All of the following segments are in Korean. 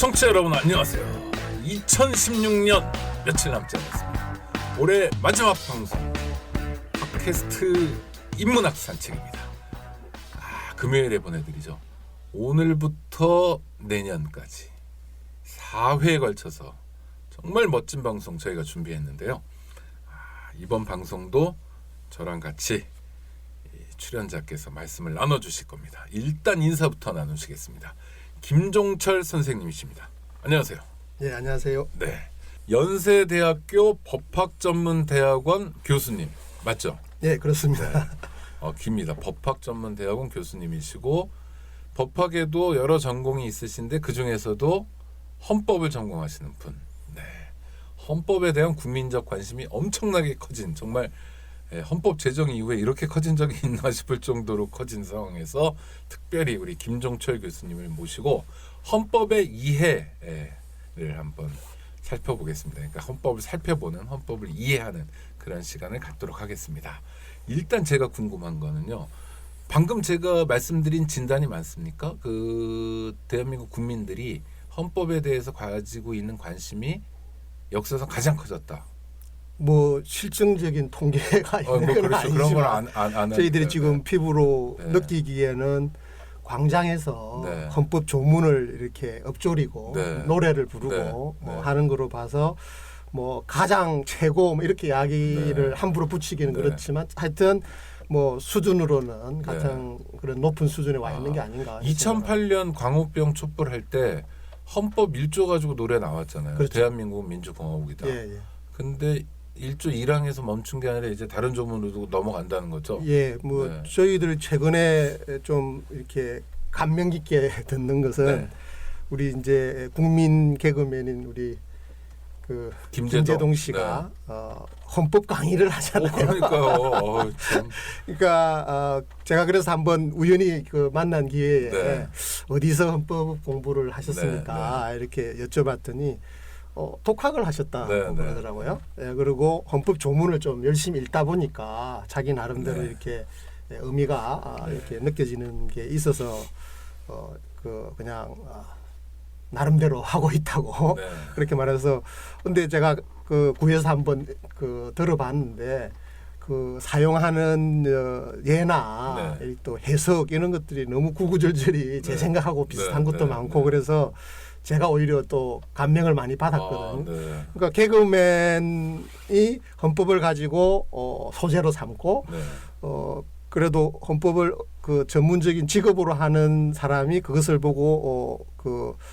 청취자 여러분 안녕하세요. 2016년 며칠 남지 않았습니다. 올해 마지막 방송 팟캐스트 인문학 산책입니다. 금요일에 보내드리죠. 오늘부터 내년까지 4회에 걸쳐서 정말 멋진 방송 저희가 준비했는데요. 이번 방송도 저랑 같이 출연자께서 말씀을 나눠주실 겁니다. 일단 인사부터 나누시겠습니다. 김종철 선생님이십니다. 안녕하세요. 네, 안녕하세요. 네, 연세대학교 법학전문대학원 교수님 맞죠? 네, 그렇습니다. 네. 깁니다. 법학전문대학원 교수님이시고 법학에도 여러 전공이 있으신데 그 중에서도 헌법을 전공하시는 분. 네, 헌법에 대한 국민적 관심이 엄청나게 커진 정말 헌법 제정 이후에 이렇게 커진 적이 있나 싶을 정도로 커진 상황에서 특별히 우리 김종철 교수님을 모시고 헌법의 이해를 한번 살펴보겠습니다. 그러니까 헌법을 살펴보는, 헌법을 이해하는 그런 시간을 갖도록 하겠습니다. 일단 제가 궁금한 거는요. 방금 제가 말씀드린 진단이 맞습니까? 대한민국 국민들이 헌법에 대해서 가지고 있는 관심이 역사상 가장 커졌다. 뭐 실증적인 통계가 있는 건 그렇죠. 아니지만 그런 걸 안 저희들이 지금 네. 피부로 네. 느끼기에는 광장에서 네. 헌법 조문을 이렇게 읊조리고 네. 노래를 부르고 네. 뭐 네. 하는 거로 봐서 뭐 가장 최고 뭐 이렇게 이야기를 네. 함부로 붙이기는 네. 그렇지만 하여튼 뭐 수준으로는 가장 그런 높은 수준에 와 있는 게 아닌가. 2008년 광우병 촛불할 때 헌법 1조 가지고 노래 나왔잖아요. 그렇죠. 대한민국은 민주공화국이다. 예, 예. 근데 1조 1항에서 멈춘 게 아니라 이제 다른 조문으로 넘어간다는 거죠. 예, 뭐 네. 저희들 최근에 좀 이렇게 감명 깊게 듣는 것은 네. 우리 이제 국민 개그맨인 우리 그 김재동 씨가 헌법 강의를 하잖아요. 그러니까요. 참. 그러니까 제가 그래서 한번 우연히 그 만난 기회에 네. 어디서 헌법 공부를 하셨습니까? 네, 이렇게 여쭤봤더니 독학을 하셨다 네, 그러더라고요. 네, 그리고 헌법 조문을 좀 열심히 읽다 보니까 자기 나름대로 네. 이렇게 의미가 이렇게 느껴지는 게 있어서 그냥 나름대로 하고 있다고 네. 그렇게 말해서 근데 제가 그 구에서 한번 들어봤는데 그 사용하는 예나 네. 또 해석 이런 것들이 너무 구구절절히 제 네. 생각하고 비슷한 네. 것도 네. 많고 네. 그래서 제가 오히려 또 감명을 많이 받았거든요. 네. 그러니까 개그맨이 헌법을 가지고 소재로 삼고 네. 그래도 헌법을 그 전문적인 직업으로 하는 사람이 그것을 보고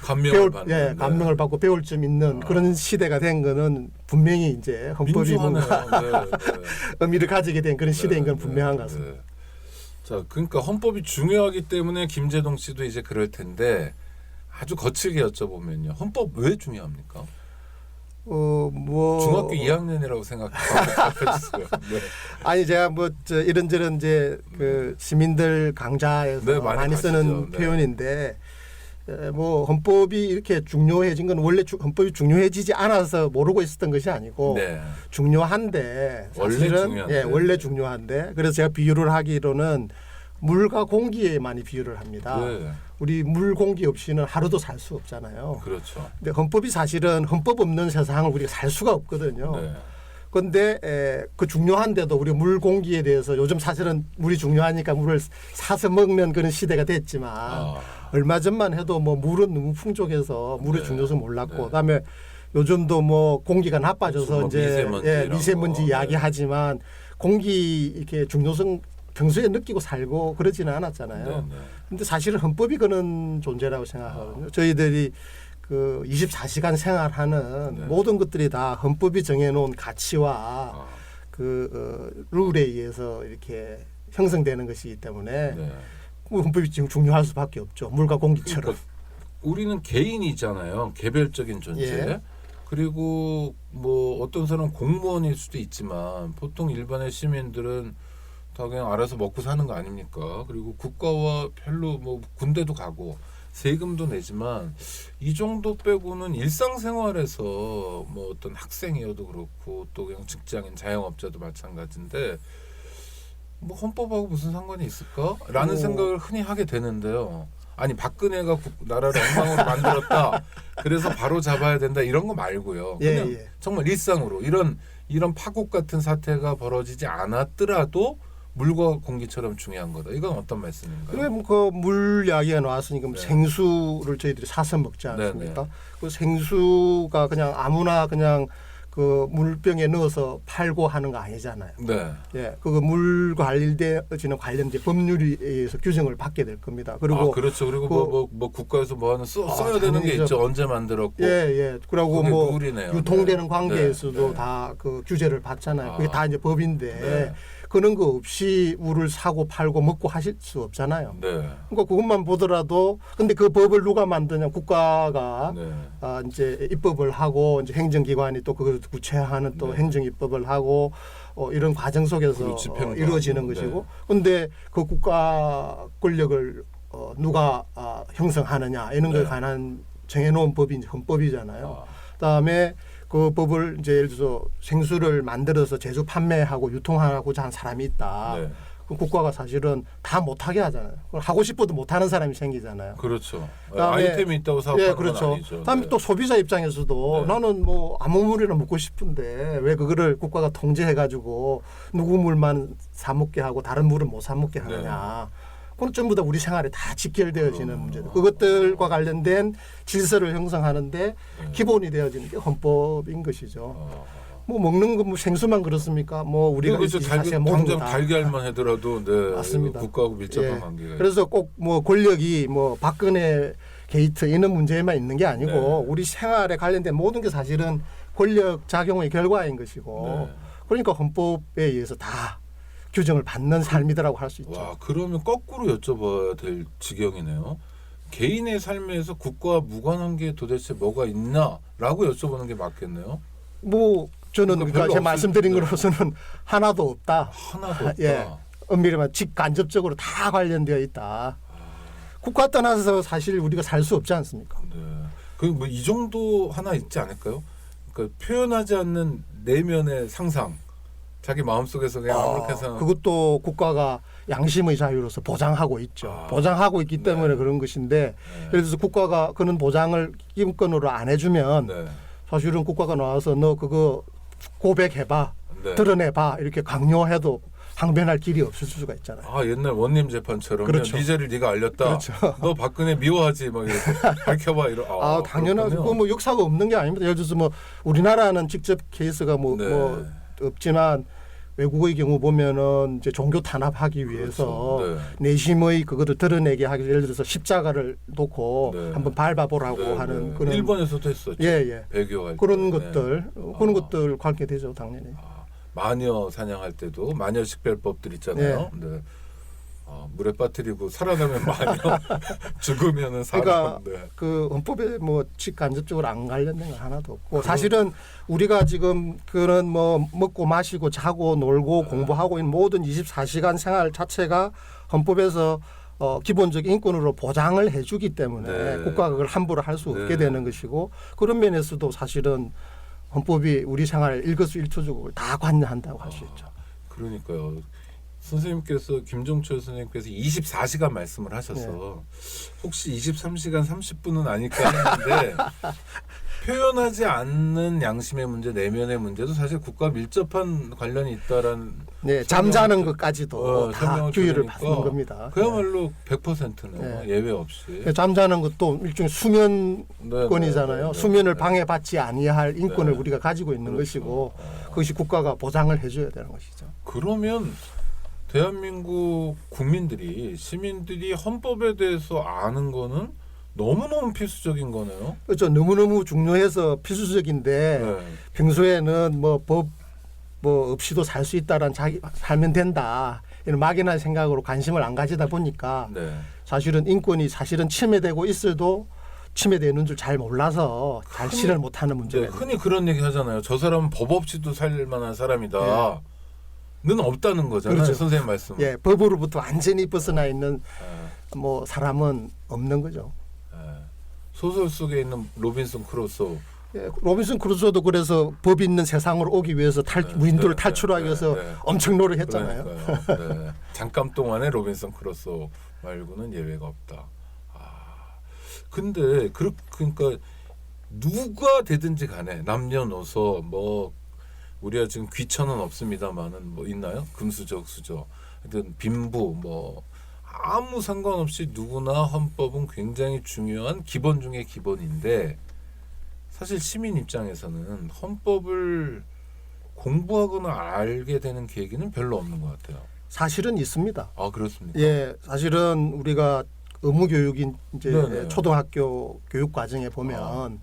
감명을 받는. 감명을 받고 배울 점 있는 그런 시대가 된 거는 분명히 이제 헌법이 뭔가 네. 네. 의미를 가지게 된 그런 시대인 건 네. 분명한 것 네. 같습니다. 자, 그러니까 헌법이 중요하기 때문에 김재동 씨도 이제 그럴 텐데 아주 거칠게 여쭤보면요. 헌법 왜 중요합니까? 뭐 중학교 2학년이라고 생각해주세요. 네. 아니 제가 뭐 이런저런 이제 그 시민들 강좌에서 네, 많이 가시죠. 쓰는 네. 표현인데 뭐 헌법이 이렇게 중요해진 건 원래 헌법이 중요해지지 않아서 모르고 있었던 것이 아니고 네. 중요한데 원래 사실은 중요한데. 원래 중요한데 그래서 제가 비유를 하기로는 물과 공기에 많이 비유를 합니다. 네. 우리 물 공기 없이는 하루도 살 수 없잖아요. 그렇죠. 근데 헌법이 사실은 헌법 없는 세상을 우리가 살 수가 없거든요. 네. 그런데 그 중요한데도 우리 물 공기에 대해서 요즘 사실은 물이 중요하니까 물을 사서 먹는 그런 시대가 됐지만 얼마 전만 해도 뭐 물은 너무 풍족해서 물의 네. 중요성 몰랐고 네. 그다음에 요즘도 뭐 공기가 나빠져서 뭐 이제 미세먼지 미세먼지 거. 이야기하지만 공기 이렇게 중요성 평소에 느끼고 살고 그러지는 않았잖아요. 네. 근데 사실은 헌법이 그런 존재라고 생각하거든요. 저희들이 그 24시간 생활하는 네. 모든 것들이 다 헌법이 정해놓은 가치와 그 룰에 의해서 이렇게 형성되는 것이기 때문에 네. 헌법이 지금 중요할 수밖에 없죠. 물과 공기처럼. 그러니까 우리는 개인이잖아요. 개별적인 존재. 예. 그리고 뭐 어떤 사람은 공무원일 수도 있지만 보통 일반의 시민들은 다 그냥 알아서 먹고 사는 거 아닙니까? 그리고 국가와 별로 뭐 군대도 가고 세금도 내지만 이 정도 빼고는 일상생활에서 뭐 어떤 학생이어도 그렇고 또 그냥 직장인 자영업자도 마찬가지인데 뭐 헌법하고 무슨 상관이 있을까? 라는 생각을 흔히 하게 되는데요. 아니 박근혜가 나라를 엉망으로 만들었다. 그래서 바로 잡아야 된다 이런 거 말고요. 예, 그냥 예. 정말 일상으로 이런 파국 같은 사태가 벌어지지 않았더라도 물과 공기처럼 중요한 거다. 이건 어떤 말씀인가요? 그래 그물 이야기가 나왔으니까 네. 생수를 저희들이 사서 먹지 않습니까? 그 생수가 그냥 아무나 그냥 그 물병에 넣어서 팔고 하는 거 아니잖아요. 네. 예, 그거 물 관리되어지는 관련된 법률에 의해서 규정을 받게 될 겁니다. 그리고 그렇죠. 그리고 뭐 국가에서 뭐 하는 써야 되는 게 당연히죠. 있죠. 언제 만들었고. 예, 예. 그리고 그게 뭐 룰이네요. 유통되는 네. 관계에서도 네. 다 그 규제를 받잖아요. 그게 다 이제 법인데 네. 그런 거 없이 물을 사고 팔고 먹고 하실 수 없잖아요. 네. 그러니까 그것만 보더라도 근데 그 법을 누가 만드냐 국가가 네. 이제 입법을 하고 이제 행정기관이 또 그걸 구체화하는 또 네. 행정 입법을 하고 이런 과정 속에서 그리고 집행도 이루어지는 하고, 것이고 네. 근데 그 국가 권력을 누가 형성하느냐 이런 거에 네. 관한 정해놓은 법이 이제 헌법이잖아요. 아. 그다음에 그 법을 이제 예를 들어서 생수를 만들어서 제조 판매하고 유통하고자 하는 사람이 있다. 네. 그 국가가 사실은 다 못하게 하잖아요. 그걸 하고 싶어도 못하는 사람이 생기잖아요. 그렇죠. 그다음에 아이템이 있다고 사업하는 예, 건 그렇죠. 아니죠. 그다음에 네. 또 소비자 입장에서도 네. 나는 뭐 아무 물이나 먹고 싶은데 왜 그거를 국가가 통제해가지고 누구 물만 사 먹게 하고 다른 물은 못 사 먹게 하느냐. 그건 전부 다 우리 생활에 다 직결되어지는 문제들. 그것들과 관련된 질서를 형성하는데 기본이 되어지는 게 헌법인 것이죠. 뭐 먹는 거 뭐 생수만 그렇습니까? 뭐 우리가 그렇죠. 사실 모든 당장 다 달걀만 하더라도 네. 맞습니다. 국가하고 밀접한 예. 관계가. 그래서 꼭 뭐 권력이 뭐 박근혜 게이트 이런 문제에만 있는 게 아니고 네. 우리 생활에 관련된 모든 게 사실은 권력 작용의 결과인 것이고 네. 그러니까 헌법에 의해서 다 규정을 받는 삶이라고 할 수 있죠. 와, 그러면 거꾸로 여쭤봐야 될 지경이네요. 개인의 삶에서 국가와 무관한 게 도대체 뭐가 있나라고 여쭤보는 게 맞겠네요. 뭐 저는 그러니까 그러니까 별로 제가 말씀드린 없을 거로서는 하나도 없다. 하나도 없다. 예, 엄밀히 말하면 직간접적으로 다 관련되어 있다. 국가 떠나서 사실 우리가 살 수 없지 않습니까? 네. 그뭐 이 정도 하나 있지 않을까요? 그러니까 표현하지 않는 내면의 상상, 자기 마음속에서 그냥 아무렇게 생각. 그것도 국가가 양심의 자유로서 보장하고 있죠. 보장하고 있기 때문에 네. 그런 것인데 네. 예를 들어서 국가가 그런 보장을 기본권으로 안 해주면 네. 사실은 국가가 나와서 너 그거 고백해봐, 네. 드러내봐 이렇게 강요해도 항변할 길이 없을 수가 있잖아요. 아 옛날 원님 재판처럼 그렇죠. 미제를 네가 알렸다. 그렇죠. 너 박근혜 미워하지 막 이렇게 밝혀봐 이러. 당연하죠. 그렇군요. 그거 뭐 역사가 없는 게 아닙니다. 예를 들어서 뭐 우리나라는 직접 케이스가 뭐 없지만 외국의 경우 보면은 이제 종교 탄압하기 위해서 그렇죠. 내심의 그것을 드러내게 하기 예를 들어서 십자가를 놓고 네. 한번 밟아보라고 네, 하는 네. 그런 일본에서도 했었죠. 예. 배교할 그런 때. 것들 그런 것들 관계되죠 당연히. 마녀 사냥할 때도 마녀 식별법들 있잖아요. 네. 물에 빠뜨리고 살아나면 마녀, 죽으면은 사람. 그러니까 네. 그 헌법에 뭐 직간접적으로 안 관련된 건 하나도 없고 사실은 우리가 지금 그런 뭐 먹고 마시고 자고 놀고 공부하고 있는 모든 24시간 생활 자체가 헌법에서 기본적 인권으로 보장을 해주기 때문에 네. 국가가 그걸 함부로 할 수 없게 네. 되는 것이고 그런 면에서도 사실은 헌법이 우리 생활 일거수일투족을 다 관여한다고 할 수 있죠. 그러니까요. 선생님께서 김종철 선생님께서 24시간 말씀을 하셔서 혹시 23시간 30분은 아닐까 했는데 표현하지 않는 양심의 문제, 내면의 문제도 사실 국가 밀접한 관련이 있다라는 네, 잠자는 것까지도 다 설명을 규율을 들으니까 받는 겁니다. 그야말로 100%네요. 네. 예외 없이. 잠자는 것도 일종의 수면권이잖아요. 네. 수면을 방해받지 아니할 인권을 네. 우리가 가지고 있는 그렇죠. 것이고 그것이 국가가 보장을 해줘야 되는 것이죠. 그러면 대한민국 국민들이 시민들이 헌법에 대해서 아는 거는 너무너무 필수적인 거네요. 그렇죠. 너무너무 중요해서 필수적인데 네. 평소에는 뭐 법 뭐 없이도 살 수 있다라는 자기 살면 된다 이런 막연한 생각으로 관심을 안 가지다 보니까 네. 사실은 인권이 사실은 침해되고 있어도 침해되는 줄 잘 몰라서 잘 실현을 못하는 문제가 네, 있는 흔히 그런 얘기 하잖아요. 저 사람은 법 없이도 살 만한 사람이다. 는 없다는 거잖아요. 그렇죠. 선생님 말씀. 예, 법으로부터 완전히 벗어나 있는 뭐 사람은 없는 거죠. 소설 속에 있는 로빈슨 크루소. 예, 로빈슨 크루소도 그래서 법 있는 세상으로 오기 위해서 무인도를 탈출하기 위해서 엄청 노력했잖아요. 네. 잠깐 동안의 로빈슨 크루소 말고는 예외가 없다. 근데 그러니까 누가 되든지 간에 남녀노소 뭐 우리가 지금 귀천은 없습니다만은 뭐 있나요? 금수저 수저 하여튼 빈부 뭐 아무 상관없이 누구나 헌법은 굉장히 중요한 기본 중의 기본인데 사실 시민 입장에서는 헌법을 공부하거나 알게 되는 계기는 별로 없는 것 같아요. 사실은 있습니다. 아 그렇습니까? 예, 사실은 우리가 의무 교육인 이제 네네. 초등학교 교육 과정에 보면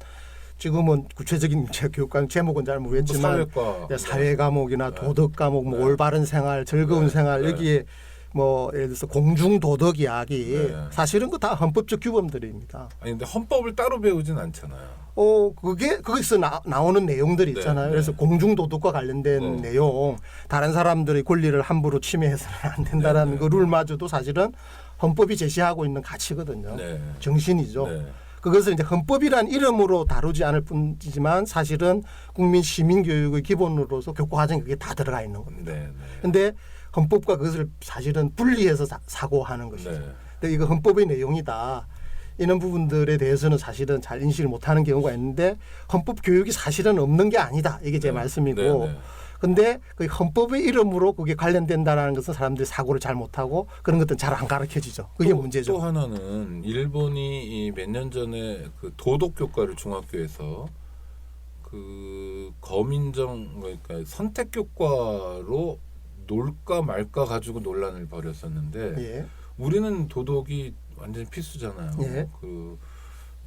지금은 구체적인 제 교육과정 제목은 잘 모르겠지만 사회과 사회 과목이나 네. 도덕 과목, 뭐 네. 올바른 생활, 즐거운 네. 생활 네. 여기에 뭐 예를 들어서 공중 도덕 이야기 네. 사실은 그 다 헌법적 규범들입니다. 아니 근데 헌법을 따로 배우진 않잖아요. 그게 거기서 나오는 내용들이 네, 있잖아요. 네. 그래서 공중 도덕과 관련된 네. 내용, 다른 사람들의 권리를 함부로 침해해서는 안 된다라는 네, 네. 그 룰마저도 사실은 헌법이 제시하고 있는 가치거든요. 네. 정신이죠. 네. 그것을 이제 헌법이란 이름으로 다루지 않을 뿐이지만 사실은 국민 시민 교육의 기본으로서 교과 과정에 그게 다 들어가 있는 겁니다. 네. 근데 헌법과 그것을 사실은 분리해서 사고하는 것이죠. 네. 근데 이거 헌법의 내용이다. 이런 부분들에 대해서는 사실은 잘 인식을 못하는 경우가 있는데 헌법 교육이 사실은 없는 게 아니다. 이게 제 네. 말씀이고. 네, 네. 근데 그 헌법의 이름으로 그게 관련된다라는 것은 사람들이 사고를 잘 못하고 그런 것들은 잘 안 가르쳐지죠. 그게 문제죠. 또 하나는 일본이 몇 년 전에 그 도덕 교과를 중학교에서 그 거민정 그러니까 선택 교과로 놀까 말까 가지고 논란을 벌였었는데 예. 우리는 도덕이 완전히 필수잖아요. 예. 그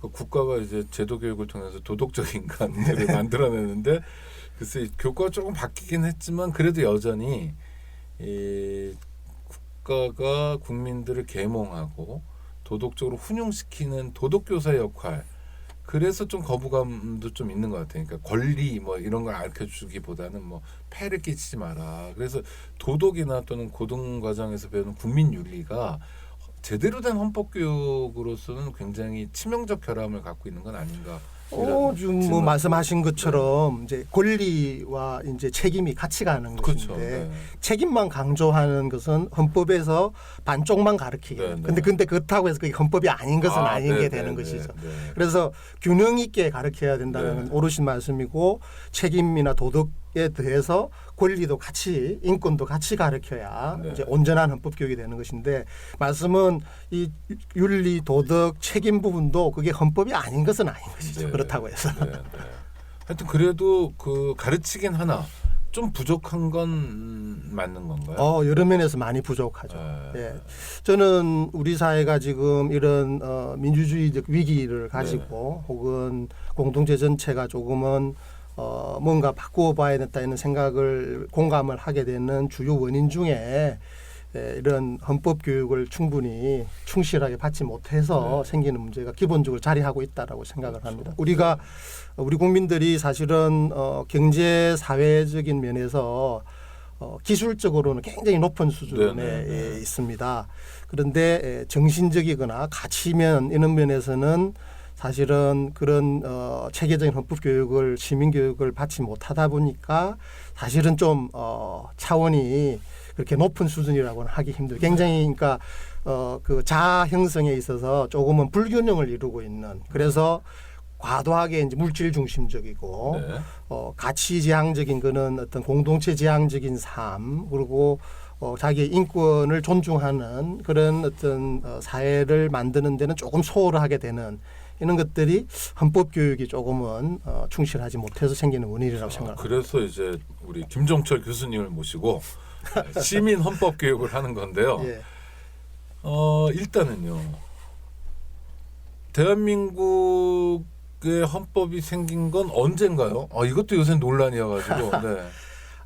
국가가 이제 제도 교육을 통해서 도덕적 인간들을 만들어내는데 글쎄 교과가 조금 바뀌긴 했지만 그래도 여전히 이 국가가 국민들을 계몽하고 도덕적으로 훈용시키는 도덕교사의 역할 그래서 좀 거부감도 좀 있는 것 같아요. 그러니까 권리 뭐 이런 걸 알려주기보다는 뭐 폐를 끼치지 마라. 그래서 도덕이나 또는 고등 과정에서 배우는 국민 윤리가 제대로 된 헌법 교육으로서는 굉장히 치명적 결함을 갖고 있는 건 아닌가. 지금 뭐 질문. 말씀하신 것처럼 이제 권리와 이제 책임이 같이 가는 그렇죠. 것인데 네. 책임만 강조하는 것은 헌법에서 반쪽만 가르치게. 네, 네. 근데 그렇다고 해서 그게 헌법이 아닌 것은 아닌 네, 게 네, 되는 네, 것이죠. 네. 그래서 균형 있게 가르쳐야 된다는 네. 건 옳으신 말씀이고 책임이나 도덕에 대해서 권리도 같이 인권도 같이 가르쳐야 네. 이제 온전한 헌법 교육이 되는 것인데 말씀은 이 윤리 도덕 책임 부분도 그게 헌법이 아닌 것은 아닌 것이죠. 네. 그렇다고 해서. 네, 네. 하여튼 그래도 그 가르치긴 하나 좀 부족한 건 맞는 건가요? 여러 면에서 많이 부족하죠. 예. 저는 우리 사회가 지금 이런 민주주의적 위기를 가지고 혹은 공동체 전체가 조금은 뭔가 바꾸어 봐야 된다 이런 생각을 공감을 하게 되는 주요 원인 중에 이런 헌법 교육을 충분히 충실하게 받지 못해서 네. 생기는 문제가 기본적으로 자리하고 있다라고 생각을 그렇죠. 합니다. 우리 국민들이 사실은 경제 사회적인 면에서 기술적으로는 굉장히 높은 수준에 네. 있습니다. 그런데 정신적이거나 가치면 이런 면에서는 사실은 그런 체계적인 헌법 교육을 시민 교육을 받지 못하다 보니까 사실은 좀 차원이 그렇게 높은 수준이라고는 하기 힘들어요. 굉장히 그러니까 그 자아 형성에 있어서 조금은 불균형을 이루고 있는 그래서 과도하게 이제 물질 중심적이고 네. 가치 지향적인 거는 어떤 공동체 지향적인 삶 그리고 자기의 인권을 존중하는 그런 어떤 사회를 만드는 데는 조금 소홀하게 되는 이런 것들이 헌법 교육이 조금은 충실하지 못해서 생기는 원인이라고 생각합니다. 그래서 이제 우리 김종철 교수님을 모시고 시민 헌법 교육을 하는 건데요. 예. 일단은요. 대한민국의 헌법이 생긴 건 언젠가요? 이것도 요새 논란이어가지고. 네.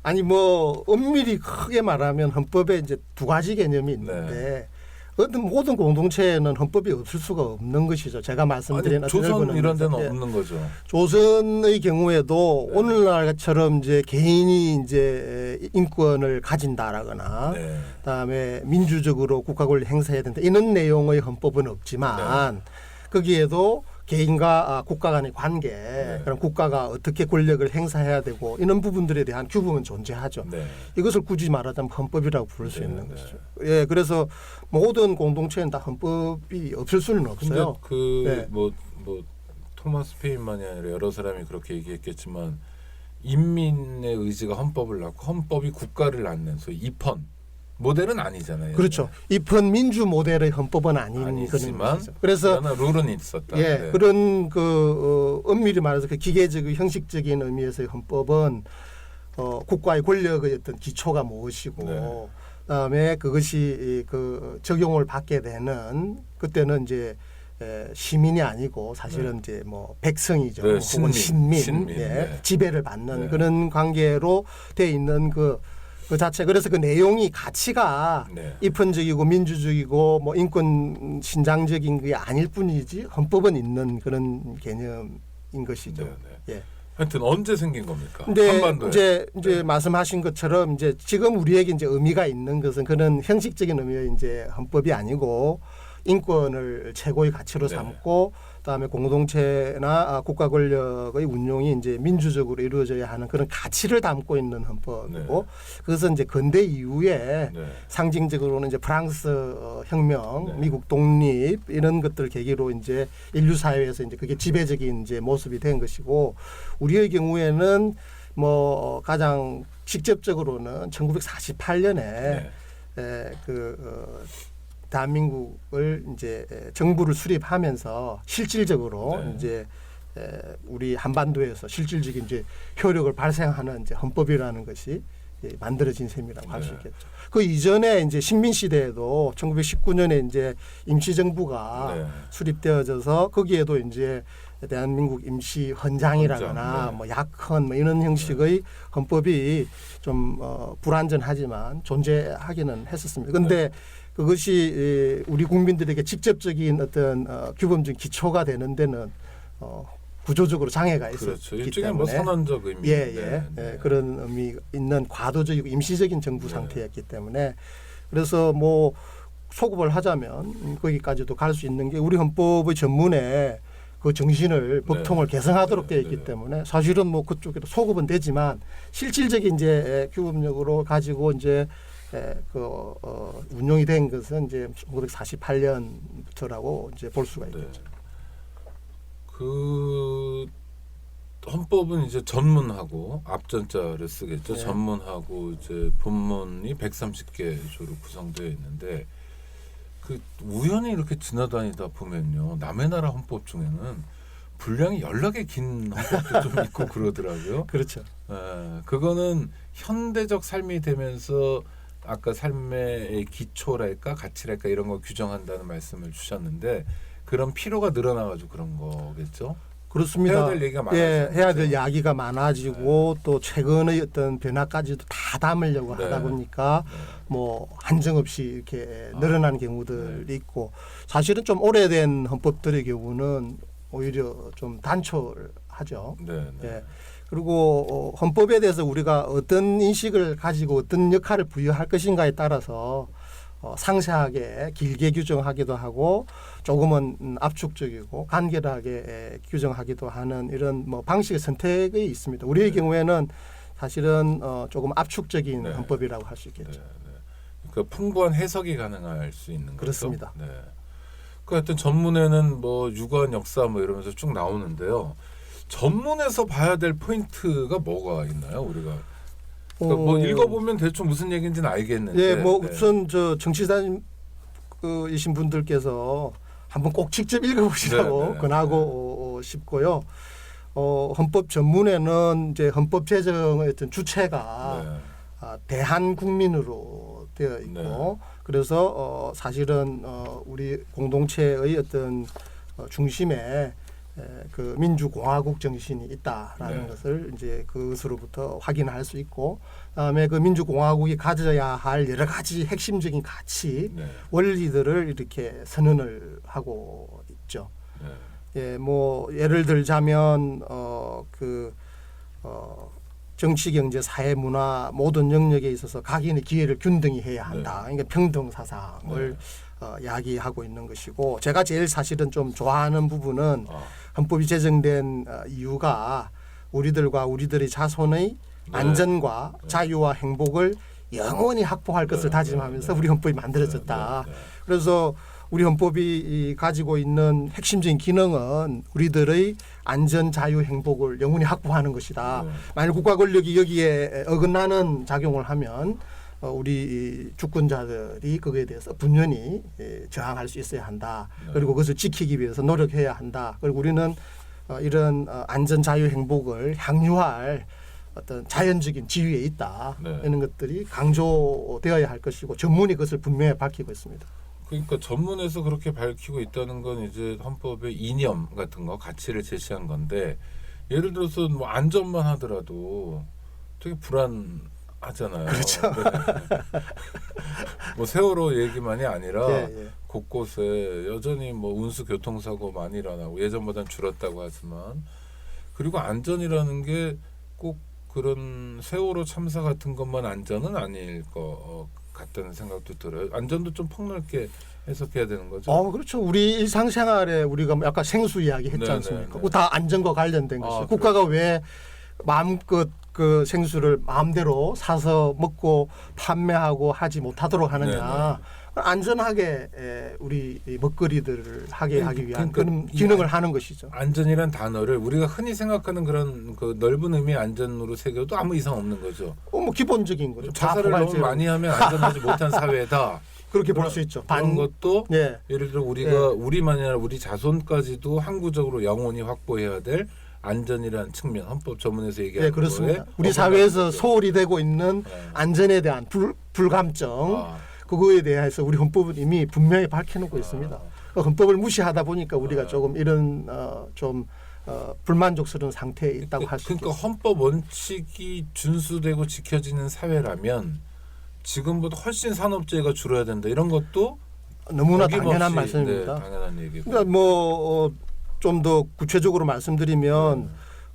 아니 뭐 엄밀히 크게 말하면 헌법에 이제 두 가지 개념이 있는데 어떤 모든 공동체에는 헌법이 없을 수가 없는 것이죠. 제가 말씀드린 조선 이런 데는 예. 없는 거죠. 조선의 경우에도 네. 오늘날처럼 이제 개인이 이제 인권을 가진다라거나 네. 그다음에 민주적으로 국가 권리 행사해야 된다 이런 내용의 헌법은 없지만 거기에도 개인과 국가 간의 관계, 그럼 국가가 어떻게 권력을 행사해야 되고 이런 부분들에 대한 규범은 존재하죠. 네. 이것을 굳이 말하자면 헌법이라고 부를 수 네, 있는 네. 것이죠. 예, 그래서 모든 공동체는 다 헌법이 없을 수는 없어요. 근데 네. 뭐 토마스 페인만이 아니라 여러 사람이 그렇게 얘기했겠지만 인민의 의지가 헌법을 낳고 헌법이 국가를 낳는 소위 입헌 모델은 아니잖아요. 그렇죠. 입헌 민주 모델의 헌법은 아닌 그런 아니지만 것이죠. 그래서 그러나 룰은 있었다. 예, 네. 그런 엄밀히 말해서 그 기계적 형식적인 의미에서의 헌법은 국가의 권력의 어떤 기초가 무엇이고 네. 그다음에 그것이 그 적용을 받게 되는 그때는 이제 시민이 아니고 사실은 이제 뭐 백성이죠. 네, 혹은 신민, 신민, 예, 네. 지배를 받는 네. 그런 관계로 돼 있는 그 자체 그래서 그 내용이 가치가 네. 입헌적이고 민주적이고 뭐 인권 신장적인 게 아닐 뿐이지 헌법은 있는 그런 개념인 것이죠. 네, 네. 예. 하여튼 언제 생긴 겁니까? 근데 한반도에. 이제 네. 말씀하신 것처럼 이제 지금 우리에게 이제 의미가 있는 것은 그런 형식적인 의미의 이제 헌법이 아니고 인권을 최고의 가치로 네. 삼고 그다음에 공동체나 국가 권력의 운용이 이제 민주적으로 이루어져야 하는 그런 가치를 담고 있는 헌법이고 그것은 이제 근대 이후에 네. 상징적으로는 이제 프랑스 혁명, 네. 미국 독립 이런 것들 계기로 이제 인류 사회에서 이제 그게 지배적인 이제 모습이 된 것이고 우리의 경우에는 뭐 가장 직접적으로는 1948년에 네. 대한민국을 이제 정부를 수립하면서 실질적으로 네. 이제 우리 한반도에서 실질적인 이제 효력을 발생하는 이제 헌법이라는 것이 만들어진 셈이라고 할 수 네. 있겠죠. 그 이전에 이제 식민 시대에도 1919년에 이제 임시정부가 네. 수립되어져서 거기에도 이제 대한민국 임시 헌장이라거나 헌장, 네. 뭐 약헌 뭐 이런 형식의 헌법이 좀 불완전하지만 존재하기는 했었습니다. 그런데 그것이 우리 국민들에게 직접적인 어떤 규범적 기초가 되는 데는 구조적으로 장애가 있었기 그렇죠. 일종의 때문에 뭐 선언적 의미. 예, 그런 의미 있는 과도적이고 임시적인 정부 네. 상태였기 때문에 그래서 뭐 소급을 하자면 거기까지도 갈 수 있는 게 우리 헌법의 전문에 그 정신을 법통을 개성하도록 되어 있기 때문에 사실은 뭐 그쪽에도 소급은 되지만 실질적인 이제 규범력으로 가지고 이제 운용이 된 것은 이제 1948년부터라고 이제 볼 수가 있겠죠. 네. 그 헌법은 이제 전문하고 앞전자를 쓰겠죠. 네. 전문하고 이제 본문이 130개조로 구성되어 있는데 그 우연히 이렇게 지나다니다 보면요. 남의 나라 헌법 중에는 분량이 연락의 긴 헌법도 좀 있고 그러더라고요. 그렇죠. 그거는 현대적 삶이 되면서 아까 삶의 기초랄까 가치랄까 이런 거 규정한다는 말씀을 주셨는데 그런 필요가 늘어나가지고 그런 거겠죠. 그렇습니다. 해야 될 얘기가 많아서. 예, 해야 될 이야기가 많아지고 또 최근의 어떤 변화까지도 다 담으려고 네. 하다 보니까 뭐 한정 없이 이렇게 늘어나는 경우들이 있고 사실은 좀 오래된 헌법들의 경우는 오히려 좀 단촐하죠. 네. 예. 그리고 헌법에 대해서 우리가 어떤 인식을 가지고 어떤 역할을 부여할 것인가에 따라서 상세하게 길게 규정하기도 하고 조금은 압축적이고 간결하게 규정하기도 하는 이런 뭐 방식의 선택이 있습니다. 우리의 경우에는 사실은 조금 압축적인 헌법이라고 할 수 있겠죠. 그 풍부한 해석이 가능할 수 있는 거죠. 그렇습니다. 네. 그 하여튼 전문에는 뭐 유관 역사 뭐 이러면서 쭉 나오는데요. 전문에서 봐야 될 포인트가 뭐가 있나요, 우리가? 그러니까 뭐 읽어보면 대충 무슨 얘기인지는 알겠는데. 예, 뭐 우선 저 정치사님 이신 분들께서 한번 꼭 직접 읽어보시라고 권하고 싶고요. 헌법 전문에는 이제 헌법 제정의 어떤 주체가 대한국민으로 되어 있고 그래서 사실은 우리 공동체의 어떤 중심에 그 민주공화국 정신이 있다라는 것을 이제 그것으로부터 확인할 수 있고, 그다음에 그 민주공화국이 가져야 할 여러 가지 핵심적인 가치, 원리들을 이렇게 선언을 하고 있죠. 예, 뭐 예를 들자면 정치, 경제, 사회, 문화 모든 영역에 있어서 각인의 기회를 균등히 해야 한다. 그러니까 평등 사상을 이야기하고 있는 것이고 제가 제일 사실은 좀 좋아하는 부분은 아, 헌법이 제정된 이유가 우리들의 자손의 네. 안전과 자유와 행복을 영원히 확보할 것을 네, 다짐하면서 네, 우리 헌법이 만들어졌다. 네, 네, 네. 그래서 우리 헌법이 가지고 있는 핵심적인 기능은 우리들의 안전, 자유, 행복을 영원히 확보하는 것이다. 네. 만약 국가 권력이 여기에 어긋나는 작용을 하면 우리 주권자들이 거기에 대해서 분연히 저항할 수 있어야 한다. 네. 그리고 그것을 지키기 위해서 노력해야 한다. 그리고 우리는 이런 안전, 자유, 행복을 향유할 어떤 자연적인 지위에 있다. 네. 이런 것들이 강조되어야 할 것이고 전문이 그것을 분명히 밝히고 있습니다. 그러니까 전문에서 그렇게 밝히고 있다는 건 이제 헌법의 이념 같은 거 가치를 제시한 건데 예를 들어서 뭐 안전만 하더라도 되게 불안하잖아요. 그렇죠. 네. 뭐 세월호 얘기만이 아니라 예. 곳곳에 여전히 뭐 운수 교통사고 많이 일어나고 예전보다는 줄었다고 하지만 그리고 안전이라는 게 꼭 그런 세월호 참사 같은 것만 안전은 아닐 것 같다는 생각도 들어요. 안전도 좀 폭넓게 해석해야 되는 거죠. 그렇죠. 우리 일상생활에 우리가 아까 생수 이야기 했지 네, 않습니까? 네, 네. 그거 다 안전과 관련된 것이죠. 그렇죠. 국가가 왜 마음껏 그 생수를 마음대로 사서 먹고 판매하고 하지 못하도록 하느냐. 안전하게 우리 이 먹거리들을 하게 하기 위한 그러니까 그런 기능을 하는 것이죠. 안전이란 단어를 우리가 흔히 생각하는 그런 그 넓은 의미의 안전으로 새겨도 아무 이상 없는 거죠. 뭐 기본적인 거죠. 자살을 너무 자포괄제로. 많이 하면 안전하지 못한 사회다. 그렇게 볼 수 있죠. 그런 것도 예. 예를 들어 우리가 우리만이 아니라 우리 자손까지도 항구적으로 영원히 확보해야 될 안전이라는 측면 헌법 전문에서 얘기하는 예, 그렇습니다. 거에 우리 사회에서 거죠. 소홀히 되고 있는 네. 안전에 대한 불감정 아, 그거에 대해서 우리 헌법은 이미 분명히 밝혀놓고 있습니다. 그 헌법을 무시하다 보니까 우리가 조금 이런 좀 불만족스러운 상태에 있다고 할 수 그러니까 있겠습니다. 헌법 원칙이 준수되고 지켜지는 사회라면 지금보다 훨씬 산업재해가 줄어야 된다. 이런 것도 너무나 어김없이, 당연한 말씀입니다. 네, 당연한 얘기고. 그러니까 뭐 좀 더 구체적으로 말씀드리면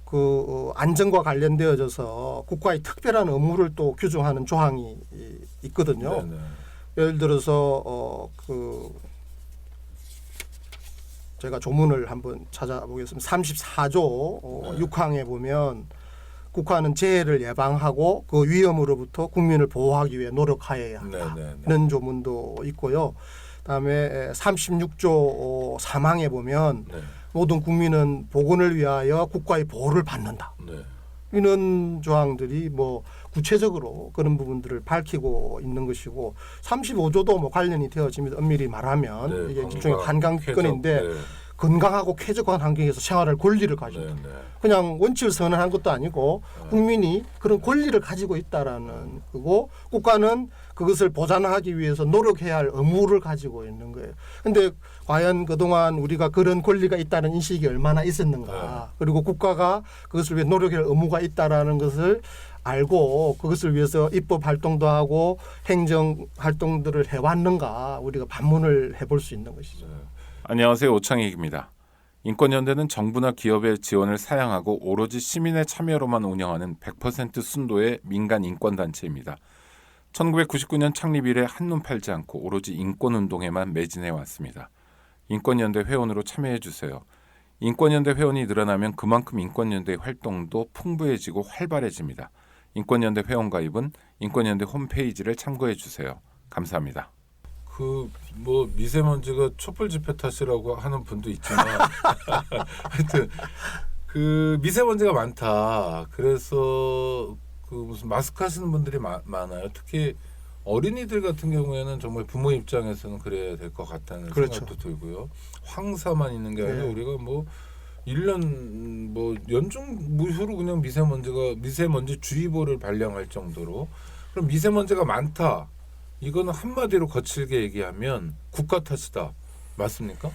그 안전과 관련되어져서 국가의 특별한 의무를 또 규정하는 조항이 있거든요. 네네. 예를 들어서 그 제가 조문을 한번 찾아보겠습니다. 34조 6항에 보면 국가는 재해를 예방하고 그 위험으로부터 국민을 보호하기 위해 노력하여야 한다. 네네네. 이런 조문도 있고요. 그다음에 36조 3항에 보면 네. 모든 국민은 보건을 위하여 국가의 보호를 받는다. 네. 이런 조항들이 뭐 구체적으로 그런 부분들을 밝히고 있는 것이고 35조도 뭐 관련이 되어집니다. 엄밀히 말하면 네, 이게 건강, 일종의 관광기권인데 쾌적, 네. 건강하고 쾌적한 환경에서 생활할 권리를 가진다. 네, 네. 그냥 원칙을 선언한 것도 아니고 국민이 그런 권리를 가지고 있다라는 거고 국가는 그것을 보장하기 위해서 노력해야 할 의무를 가지고 있는 거예요. 근데 과연 그동안 우리가 그런 권리가 있다는 인식이 얼마나 있었는가. 그리고 국가가 그것을 위해 노력할 의무가 있다라는 것을 알고 그것을 위해서 입법 활동도 하고 행정 활동들을 해왔는가 우리가 반문을 해볼 수 있는 것이죠. 안녕하세요. 오창익입니다. 인권연대는 정부나 기업의 지원을 사양하고 오로지 시민의 참여로만 운영하는 100% 순도의 민간 인권단체입니다. 1999년 창립 이래 한눈 팔지 않고 오로지 인권운동에만 매진해 왔습니다. 인권연대 회원으로 참여해 주세요. 인권연대 회원이 늘어나면 그만큼 인권연대의 활동도 풍부해지고 활발해집니다. 인권연대 회원 가입은 인권연대 홈페이지를 참고해 주세요. 감사합니다. 그 뭐 미세먼지가 촛불 집회 탓이라고 하는 분도 있지만 하여튼 그 미세먼지가 많다. 그래서 그 무슨 마스크 하시는 분들이 많아요. 특히 어린이들 같은 경우에는 정말 부모 입장에서는 그래야 될 것 같다는 그렇죠. 생각도 들고요. 황사만 있는 게 아니라 네. 우리가 뭐 1년 뭐 연중 무휴로 그냥 미세먼지 주의보를 발령할 정도로 그럼 미세먼지가 많다. 이거는 한마디로 거칠게 얘기하면 국가 탓이다. 맞습니까?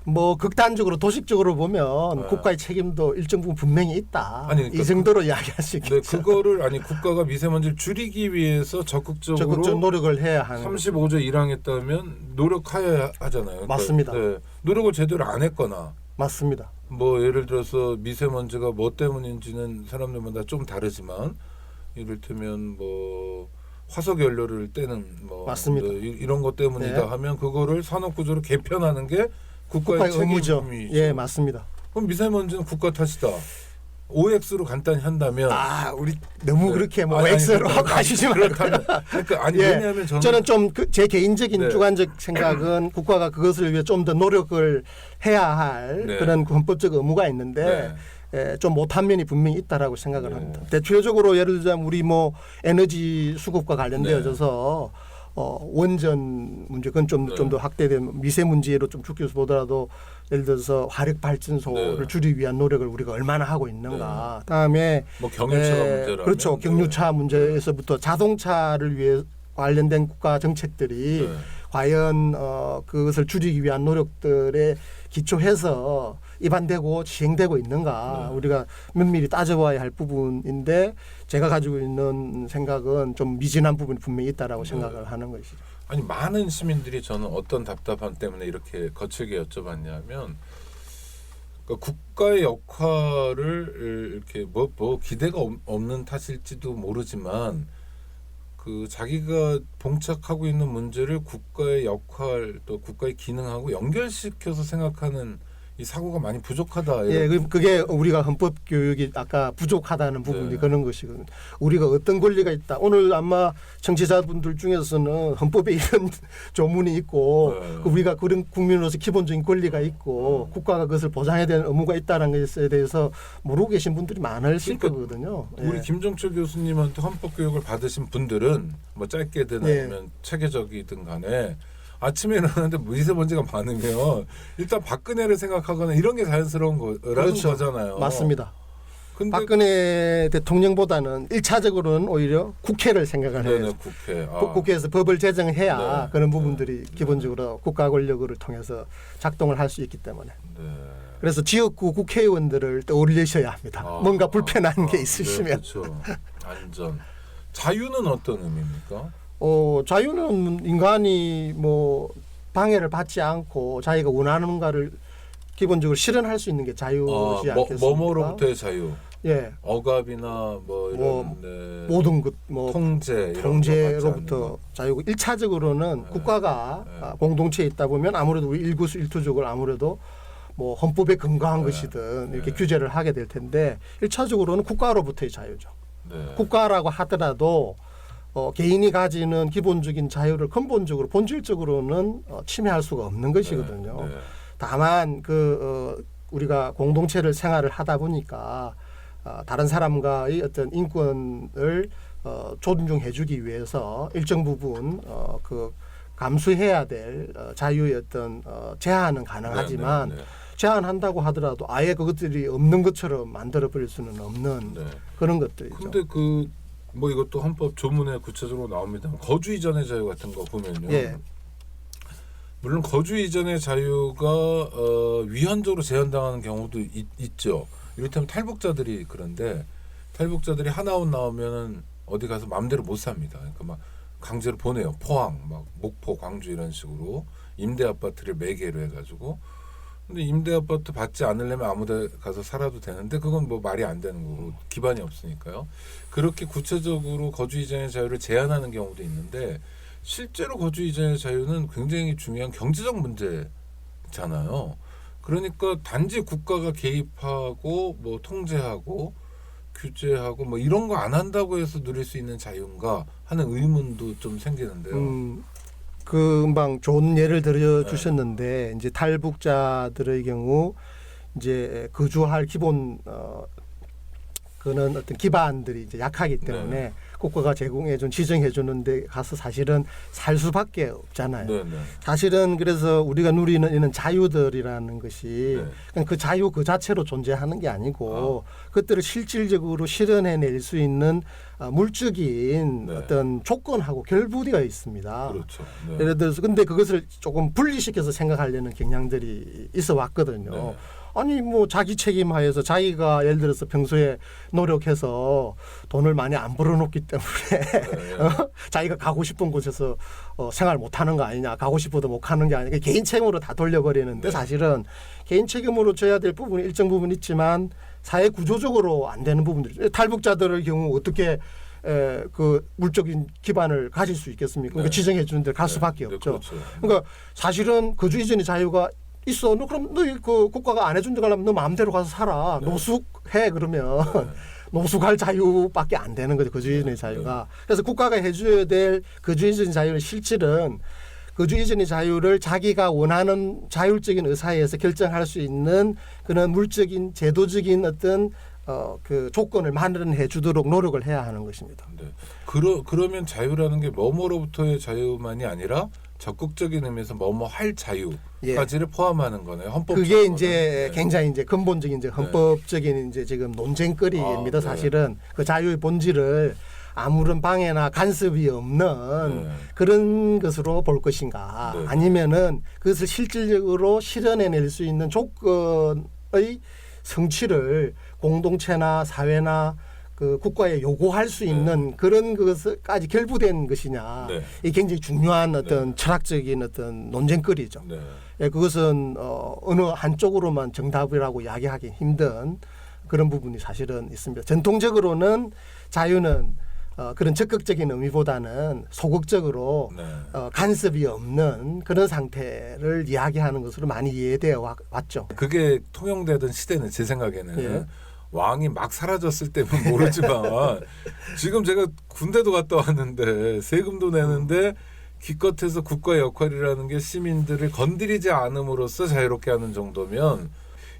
뭐 극단적으로 도식적으로 보면 네. 국가의 책임도 일정 부분 분명히 있다. 아니, 그러니까 이 정도로 이야기할 수 네, 있겠죠. 그거를 국가가 미세먼지를 줄이기 위해서 적극적으로 노력을 해야 하는 35조 1항에 따르면 노력해야 하잖아요. 그러니까, 맞습니다. 네, 노력을 제대로 안 했거나 맞습니다. 뭐 예를 들어서 미세먼지가 뭐 때문인지는 사람들마다 좀 다르지만 이를테면 뭐 화석 연료를 떼는 뭐 맞습니다. 이런 것 때문이다 네. 하면 그거를 산업 구조로 개편하는 게 국가의 국가의 의무죠. 책임이죠. 예, 맞습니다. 그럼 미세먼지는 국가 탓이다. OX로 간단히 한다면 우리 너무 네. 그렇게 뭐 아니, 아니, X로 그러니까 하고 하시지 말고. 그렇다면 그러니까 아니 예. 왜냐하면 저는 좀 제 개인적인 네. 주관적 생각은 국가가 그것을 위해 좀 더 노력을 해야 할 네. 그런 헌법적 의무가 있는데 좀 못한 면이 분명히 있다라고 생각을 네. 합니다. 대표적으로 예를 들자면 우리 뭐 에너지 수급과 관련되어져서 원전 문제 그건 좀 더 확대된 미세먼지로 좀 죽여서 보더라도 예를 들어서 화력 발전소를 네. 줄이기 위한 노력을 우리가 얼마나 하고 있는가. 그다음에 뭐 경유차가 문제라면 그렇죠. 경유차 문제에서부터 자동차를 위해 관련된 국가 정책들이 네. 과연 그것을 줄이기 위한 노력들에 기초해서 입안되고 시행되고 있는가 네. 우리가 면밀히 따져봐야 할 부분인데 제가 가지고 있는 생각은 좀 미진한 부분이 분명히 있다라고 생각을 하는 것이죠. 아니 많은 시민들이 저는 어떤 답답함 때문에 이렇게 거칠게 여쭤봤냐면 그러니까 국가의 역할을 이렇게 뭐 기대가 없는 탓일지도 모르지만 그 자기가 봉착하고 있는 문제를 국가의 역할 또 국가의 기능하고 연결시켜서 생각하는 이 사고가 많이 부족하다. 예, 그게 우리가 헌법 교육이 아까 부족하다는 부분이 네. 그런 것이거든요. 우리가 어떤 권리가 있다. 오늘 아마 청취자분들 중에서는 헌법에 이런 조문이 있고 네. 우리가 그런 국민으로서 기본적인 권리가 있고 국가가 그것을 보장해야 되는 의무가 있다는 것에 대해서 모르고 계신 분들이 많으실 그러니까 거거든요. 우리 예. 김종철 교수님한테 헌법 교육을 받으신 분들은 뭐 짧게든 예. 아니면 체계적이든 간에 아침에 일어나는데 미세먼지가 많으면 일단 박근혜를 생각하거나 이런 게 자연스러운 거라는 그렇죠. 거잖아요. 맞습니다. 근데 박근혜 대통령보다는 1차적으로는 오히려 국회를 생각을 해요. 네네, 국회. 국회에서 법을 제정해야 네. 그런 부분들이 기본적으로 국가 권력을 통해서 작동을 할 수 있기 때문에. 네. 그래서 지역구 국회의원들을 떠올리셔야 합니다. 뭔가 불편한 게 있으시면. 네, 그렇죠. 안전. 자유는 어떤 의미입니까? 자유는 인간이 뭐 방해를 받지 않고 자기가 원하는가를 기본적으로 실현할 수 있는 게 자유지 않겠습니까? 뭐뭐로부터의 자유. 예. 억압이나 뭐 이런 네. 모든 것 뭐 통제 이런 통제로부터 자유고 1차적으로는 국가가 공동체에 있다 보면 아무래도 우리 일거수일투족을 아무래도 뭐 헌법에 근거한 것이든 이렇게 규제를 하게 될 텐데 1차적으로는 국가로부터의 자유죠. 네. 국가라고 하더라도 개인이 가지는 기본적인 자유를 근본적으로 본질적으로는 침해할 수가 없는 것이거든요. 네. 네. 다만 우리가 공동체를 생활을 하다 보니까 다른 사람과의 어떤 인권을 존중해주기 위해서 일정 부분 그 감수해야 될 자유의 어떤 제한은 가능하지만 네, 네, 네. 제한한다고 하더라도 아예 그것들이 없는 것처럼 만들어 버릴 수는 없는 네. 그런 것들이죠. 근데 뭐 이것도 헌법 조문에 구체적으로 나옵니다. 거주 이전의 자유 같은 거 보면요. 예. 물론 거주 이전의 자유가 위헌적으로 제한당하는 경우도 있죠. 이를테면 탈북자들이 그런데 탈북자들이 하나원 나오면은 어디 가서 마음대로 못 삽니다. 그러니까 막 강제로 보내요. 포항, 막 목포, 광주 이런 식으로 임대 아파트를 매개로 해가지고. 근데 임대 아파트 받지 않으려면 아무데 가서 살아도 되는데 그건 뭐 말이 안 되는 거고 기반이 없으니까요. 그렇게 구체적으로 거주 이전의 자유를 제한하는 경우도 있는데 실제로 거주 이전의 자유는 굉장히 중요한 경제적 문제잖아요. 그러니까 단지 국가가 개입하고 뭐 통제하고 규제하고 뭐 이런 거 안 한다고 해서 누릴 수 있는 자유인가 하는 의문도 좀 생기는데요. 금방 좋은 예를 들어 주셨는데 이제 탈북자들의 경우 이제 거주할 기본 그는 어떤 기반들이 이제 약하기 때문에 국가가 제공해준 지정해주는데 가서 사실은 살 수밖에 없잖아요. 네. 사실은 그래서 우리가 누리는 이런 자유들이라는 것이 그냥 그 자유 그 자체로 존재하는 게 아니고 그것들을 실질적으로 실현해낼 수 있는 물적인 어떤 조건하고 결부되어 있습니다. 그렇죠. 네. 예를 들어서 근데 그것을 조금 분리시켜서 생각하려는 경향들이 있어 왔거든요. 네. 아니 뭐 자기 책임하에서 자기가 예를 들어서 평소에 노력해서 돈을 많이 안 벌어놓기 때문에 자기가 가고 싶은 곳에서 생활 못하는 거 아니냐, 가고 싶어도 못 가는 게 아니냐, 개인 책임으로 다 돌려버리는데 사실은 개인 책임으로 져야 될 부분이 일정 부분 있지만 사회 구조적으로 안 되는 부분들이 탈북자들의 경우 어떻게 그 물적인 기반을 가질 수 있겠습니까? 그러니까 지정해 주는 데를 갈 수밖에 네, 없죠. 그렇죠. 그러니까 사실은 거주 이전의 자유가 있어. 너 그럼 너 그 국가가 안 해준 데 가려면 너 마음대로 가서 살아. 네. 노숙해 그러면 노숙할 자유밖에 안 되는 거죠. 거주 이전의 자유가. 그래서 국가가 해줘야 될 거주 이전의 자유는 실질은 거주 이전의 자유를 자기가 원하는 자율적인 의사에 의해서 결정할 수 있는 그런 물적인 제도적인 어떤 그 조건을 마련해 주도록 노력을 해야 하는 것입니다. 네. 그러면 자유라는 게 뭐뭐로부터의 자유만이 아니라 적극적인 의미에서 뭐뭐 할 자유까지를 포함하는 거네요. 헌법. 그게 이제 굉장히 이제 근본적인 이제 헌법적인 이제 지금 논쟁거리입니다. 사실은 그 자유의 본질을 아무런 방해나 간섭이 없는 그런 것으로 볼 것인가, 아니면은 그것을 실질적으로 실현해낼 수 있는 조건의 성취를 공동체나 사회나 그 국가에 요구할 수 있는 그런 것까지 결부된 것이냐, 이 굉장히 중요한 어떤 철학적인 어떤 논쟁거리죠. 예, 그것은 어느 한쪽으로만 정답이라고 이야기하기 힘든 그런 부분이 사실은 있습니다. 전통적으로는 자유는 그런 적극적인 의미보다는 소극적으로 간섭이 없는 그런 상태를 이야기하는 것으로 많이 이해되어 왔죠. 그게 통용되던 시대는 제 생각에는 왕이 막 사라졌을 때는 모르지만 지금 제가 군대도 갔다 왔는데 세금도 내는데 기껏해서 국가의 역할이라는 게 시민들을 건드리지 않음으로써 자유롭게 하는 정도면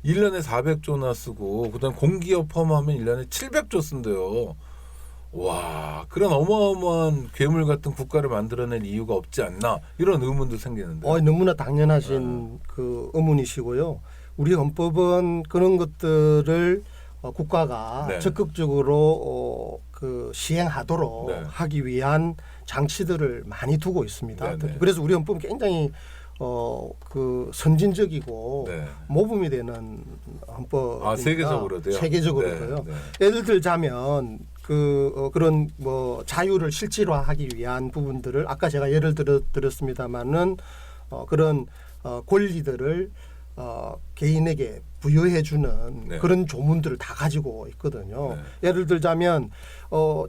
1년에 400조나 쓰고 그다음 공기업 포함하면 1년에 700조 쓴대요. 와, 그런 어마어마한 괴물 같은 국가를 만들어낸 이유가 없지 않나 이런 의문도 생기는데. 너무나 당연하신 그 의문이시고요. 우리 헌법은 그런 것들을 국가가 적극적으로 그 시행하도록 하기 위한 장치들을 많이 두고 있습니다. 그래서 우리 헌법은 굉장히 그 선진적이고 모범이 되는 헌법입니다. 세계적으로도요. 세계적으로도요. 예를 들자면 그런 뭐 자유를 실질화하기 위한 부분들을 아까 제가 예를 들었습니다마는 그런 권리들을 개인에게 부여해주는 그런 조문들을 다 가지고 있거든요. 예를 들자면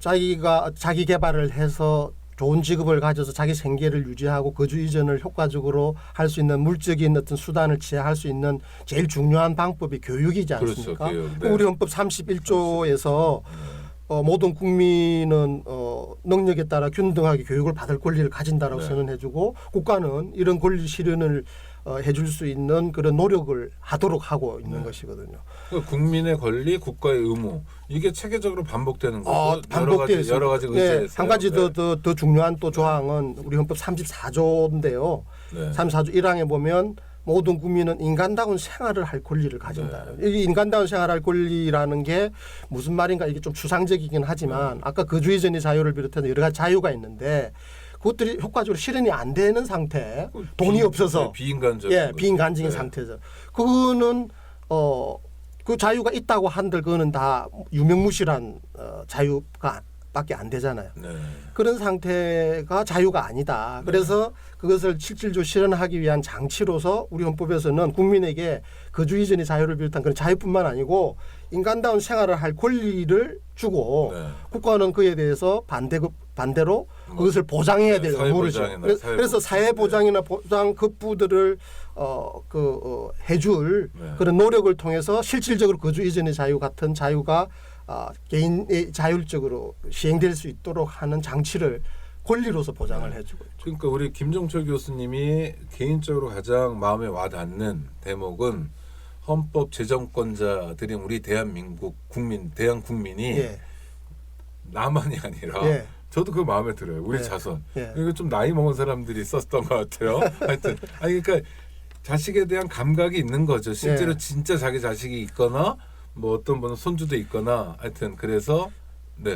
자기가 자기 개발을 해서 좋은 직업을 가져서 자기 생계를 유지하고 거주 이전을 효과적으로 할 수 있는 물적인 어떤 수단을 취할 수 있는 제일 중요한 방법이 교육이지 않습니까? 그렇죠, 교육. 우리 헌법 31조에서 모든 국민은 능력에 따라 균등하게 교육을 받을 권리를 가진다라고 선언해주고 국가는 이런 권리 실현을 해줄 수 있는 그런 노력을 하도록 하고 있는 것이거든요. 그러니까 국민의 권리, 국가의 의무 이게 체계적으로 반복되는 거고 반복되어 여러 가지 의제에서 한 가지 더 중요한 또 조항은 우리 헌법 34조인데요. 34조 1항에 보면 모든 국민은 인간다운 생활을 할 권리를 가진다. 이 인간다운 생활할 권리라는 게 무슨 말인가 이게 좀 추상적이긴 하지만 아까 거주 이전의 자유를 비롯해서 여러 가지 자유가 있는데 그것들이 효과적으로 실현이 안 되는 상태, 돈이 없어서 비인간적인 비인간적인 상태죠. 그거는 그 자유가 있다고 한들 그거는 다 유명무실한 자유가 밖에 안 되잖아요. 그런 상태가 자유가 아니다. 그래서 그것을 실질적으로 실현하기 위한 장치로서 우리 헌법에서는 국민에게 거주 이전의 자유를 비롯한 그런 자유뿐만 아니고 인간다운 생활을 할 권리를 주고 국가는 그에 대해서 반대로 그것을 보장해야 될 의무를 줘. 그래서 사회보장이나 보장 급부들을 해줄 그런 노력을 통해서 실질적으로 거주 이전의 자유 같은 자유가 개인의 자율적으로 시행될 수 있도록 하는 장치를 권리로서 보장을 해주고 있죠. 그러니까 우리 김종철 교수님이 개인적으로 가장 마음에 와닿는 대목은 헌법 제정권자들인 우리 대한민국 대한 국민이 나만이 아니라 저도 그 마음에 들어요. 우리 자손. 이거 좀 나이 먹은 사람들이 썼던 것 같아요. 하여튼 그러니까 자식에 대한 감각이 있는 거죠. 실제로 진짜 자기 자식이 있거나 뭐 어떤 분은 손주도 있거나 하여튼 그래서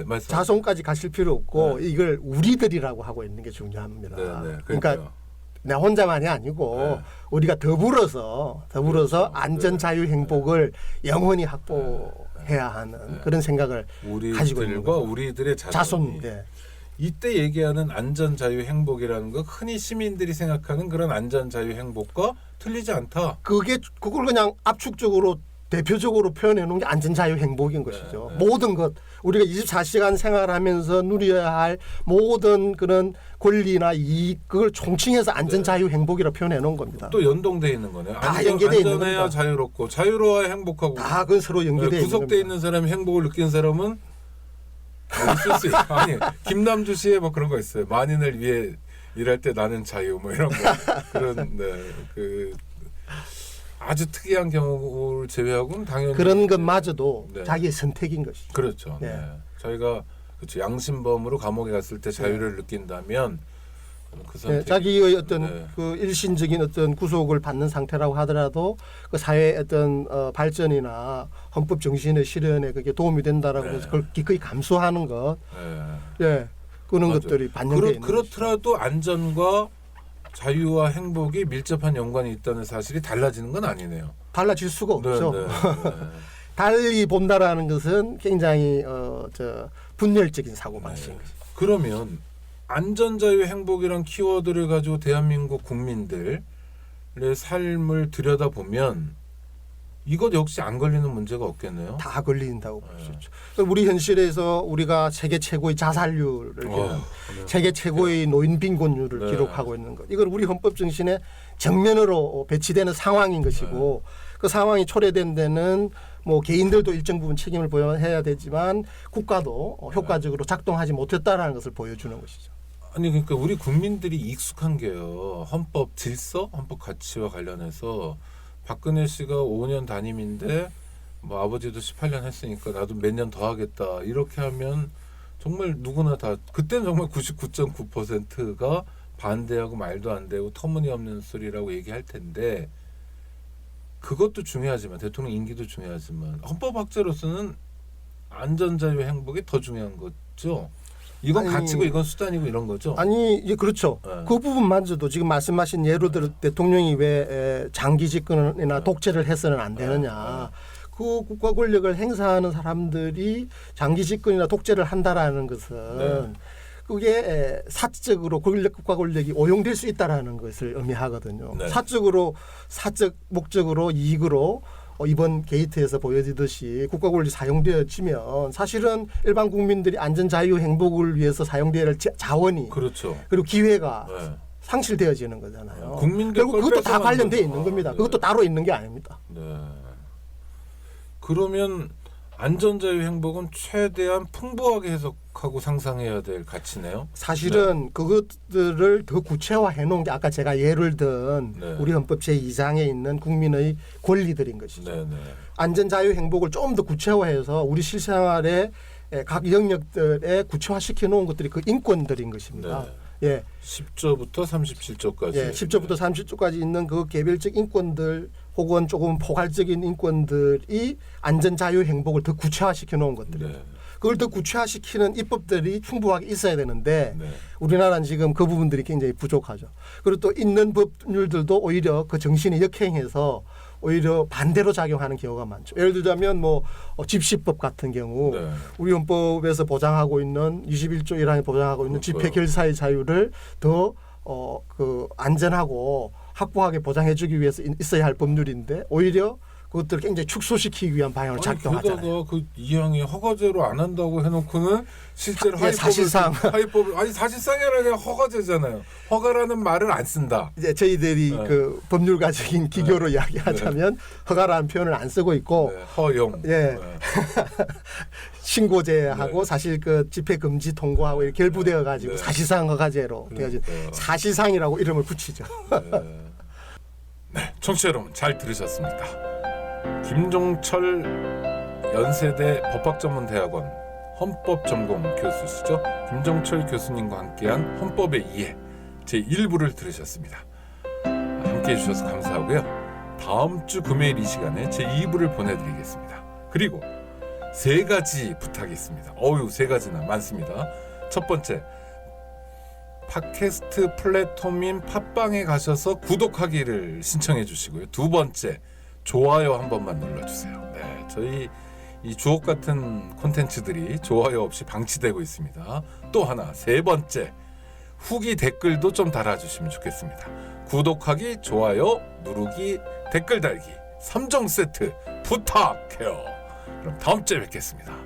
말씀. 자손까지 가실 필요 없고 이걸 우리들이라고 하고 있는 게 중요합니다. 그러니까 내 혼자만이 아니고 우리가 더불어서 안전 자유 행복을 영원히 확보해야 하는 그런 생각을 가지고 있는 거죠. 우리들의 자손. 이때 얘기하는 안전 자유 행복이라는 거 흔히 시민들이 생각하는 그런 안전 자유 행복과 틀리지 않다. 그걸 그냥 압축적으로 대표적으로 표현해 놓은 게 안전자유 행복인 것이죠. 모든 것 우리가 24시간 생활하면서 누려야 할 모든 그런 권리나 이익 그걸 총칭해서 안전자유 행복이라 표현해 놓은 겁니다. 또 연동돼 있는 거네요. 다 연계돼 있는 안전해야 겁니다. 자유롭고 자유로워야 행복하고. 다 그건 서로 연계돼 있는 구속돼 겁니다. 있는 사람이 행복을 느끼는 사람은 있을 수 있. 아니 김남주 씨의 뭐 그런 거 있어요. 만인을 위해 일할 때 나는 자유 뭐 이런 거 그런 그 아주 특이한 경우를 제외하고는 당연히 그런 것마저도 네. 자기의 선택인 것이죠. 그렇죠. 네. 저희가 그렇죠. 양심범으로 감옥에 갔을 때 자유를 느낀다면 그 선택. 자기의 어떤 그 일신적인 어떤 구속을 받는 상태라고 하더라도 그 사회의 어떤 발전이나 헌법 정신의 실현에 그게 도움이 된다라고 해서 그걸 기꺼이 감수하는 것, 그런 맞아요. 것들이 반영되어 있는 그렇더라도 안전과 자유와 행복이 밀접한 연관이 있다는 사실이 달라지는 건 아니네요. 달라질 수가 없죠. 네. 달리 본다라는 것은 굉장히 분열적인 사고 방식인 거죠. 그러면 안전, 자유, 행복이란 키워드를 가지고 대한민국 국민들의 삶을 들여다보면 이것 역시 안 걸리는 문제가 없겠네요. 다 걸린다고 볼 수 있죠. 우리 현실에서 우리가 세계 최고의 자살률을 세계 최고의 노인 빈곤율을 기록하고 있는 것. 이건 우리 헌법 정신의 정면으로 배치되는 상황인 것이고 그 상황이 초래된 데는 뭐 개인들도 일정 부분 책임을 보여야 되지만 국가도 효과적으로 작동하지 못했다라는 것을 보여주는 것이죠. 아니 그러니까 우리 국민들이 익숙한 게요. 헌법 질서, 헌법 가치와 관련해서 박근혜 씨가 5년 단임인데 뭐 아버지도 18년 했으니까 나도 몇 년 더 하겠다 이렇게 하면 정말 누구나 다 그때는 정말 99.9%가 반대하고 말도 안 되고 터무니없는 소리라고 얘기할 텐데 그것도 중요하지만 대통령 임기도 중요하지만 헌법학자로서는 안전자유 행복이 더 중요한 거죠. 이건 가치고 이건 수단이고 이런 거죠. 아니, 그렇죠. 그 부분만저도 지금 말씀하신 예로 들어 대통령이 왜 장기 집권이나 독재를 해서는 안 되느냐. 그 국가 권력을 행사하는 사람들이 장기 집권이나 독재를 한다라는 것은 그게 사적으로 국가 권력이 오용될 수 있다라는 것을 의미하거든요. 사적 목적으로 이익으로 이번 게이트에서 보여지듯이 국가 권력이 사용되어지면 사실은 일반 국민들이 안전, 자유, 행복을 위해서 사용되어야 할 자원이 그리고 기회가 상실되어지는 거잖아요. 결국 그것도 다 관련되어 있는 겁니다. 그것도 따로 있는 게 아닙니다. 그러면 안전, 자유, 행복은 최대한 풍부하게 해석하고 상상해야 될 가치네요. 사실은 그것들을 더 구체화해 놓은 게 아까 제가 예를 든 우리 헌법 제2장에 있는 국민의 권리들인 것이죠. 안전, 자유, 행복을 좀 더 구체화해서 우리 실생활의 각 영역들에 구체화시켜 놓은 것들이 그 인권들인 것입니다. 10조부터 37조까지. 10조부터 37조까지 있는 그 개별적 인권들 혹은 조금 포괄적인 인권들이 안전, 자유, 행복을 더 구체화시켜 놓은 것들이에요. 그걸 더 구체화시키는 입법들이 풍부하게 있어야 되는데 우리나라는 지금 그 부분들이 굉장히 부족하죠. 그리고 또 있는 법률들도 오히려 그 정신이 역행해서 오히려 반대로 작용하는 경우가 많죠. 예를 들자면 뭐 집시법 같은 경우 우리 헌법에서 보장하고 있는 21조 1항에 보장하고 있는 집회 결사의 자유를 더 그 안전하고 확고하게 보장해주기 위해서 있어야 할 법률인데 오히려 그것들을 굉장히 축소시키기 위한 방향으로 작동하잖아요. 게다가 그 이항에 허가제로 안 한다고 해놓고는 실제로 사실상 아니 사실상이 아니라 그냥 허가제잖아요. 허가라는 말을 안 쓴다. 이제 저희들이 그 법률가적인 기교로 이야기하자면 허가라는 표현을 안 쓰고 있고 허용. 신고제하고 사실 그 집회 금지 통고하고 이렇게 결부되어 가지고 사실상 허가제로 되어진 사실상이라고 이름을 붙이죠. 청취자 여러분 잘 들으셨습니다. 김종철 연세대 법학전문대학원 헌법전공 교수시죠. 김종철 교수님과 함께한 헌법의 이해 제1부를 들으셨습니다. 함께해 주셔서 감사하고요. 다음 주 금요일 이 시간에 제2부를 보내드리겠습니다. 그리고 3가지 부탁이 있습니다. 3가지나 많습니다. 첫 번째, 팟캐스트 플랫폼인 팟빵에 가셔서 구독하기를 신청해 주시고요. 두 번째, 좋아요 한 번만 눌러주세요. 저희 이 주옥 같은 콘텐츠들이 좋아요 없이 방치되고 있습니다. 또 하나, 세 번째, 후기 댓글도 좀 달아주시면 좋겠습니다. 구독하기, 좋아요, 누르기, 댓글 달기 3종 세트 부탁해요. 그럼 다음 주에 뵙겠습니다.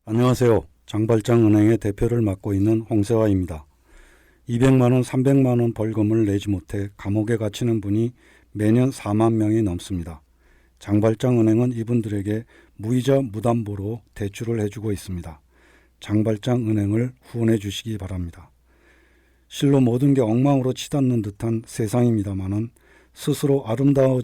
안녕하세요. 장발장은행의 대표를 맡고 있는 홍세화입니다. 200만 원, 300만 원 벌금을 내지 못해 감옥에 갇히는 분이 매년 4만 명이 넘습니다. 장발장은행은 이분들에게 무이자 무담보로 대출을 해주고 있습니다. 장발장은행을 후원해 주시기 바랍니다. 실로 모든 게 엉망으로 치닫는 듯한 세상입니다마는 스스로 아름다워